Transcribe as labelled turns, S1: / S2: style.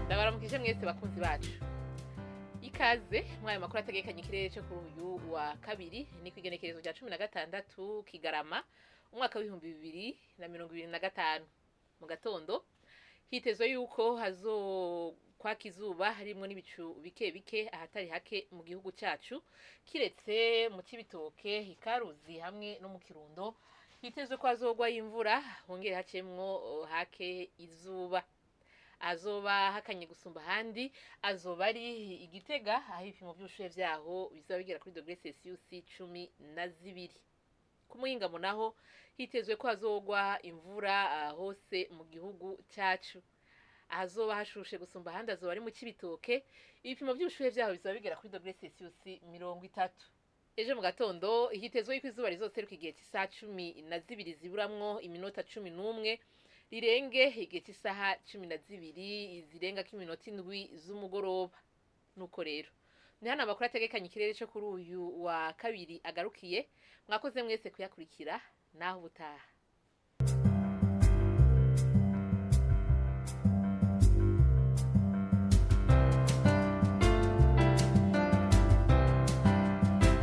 S1: Ndabaramukije mwese bakunzi bacu. Ikaze mwayo makuru ategekanye ikirere cyo kuri uyu wa kabiri ni kwigenekerezo rya 16 Kigarama umwaka w'ibihumbi 2025. Mu gatondo hitezwe yuko kwaka izuba harimo n'ibicu bike bike ahatari hake mu gihugu cyacu, kiretse mu Cibitoke, Ikaruzi hamwe no mu Kirundo hitezwe ko hazogwa imvura hongere hacemwo hake izuba. Azoba hakanye gusumba handi azoba ari Igitega aho ibipimo by'ubushuhe vyaho bizaba bigera kuri degre Celsius 12. Ku muhingamo naho hitezwe ko hazogwa imvura hose mu gihugu cyacu. Azoba hashushe gusumba handi azoba ari mu Cibitoke, ibipimo by'ubushuhe vyaho bizaba bigera kuri degre Celsius 30. Ejo mu gatondo hitezwe yuko izuba rizoseruka igihe cy'isaha 12 ziburamwo iminota 11 rirenge igihe cy'isaha 12 zirenga k'iminota 7 z'umugoroba. Nuko rero ni hano amakuru ategekanye ikirere cyo kuri uyu wa kabiri agarukiye. Mwakoze mwese kuyakurikira, naho ubutaha.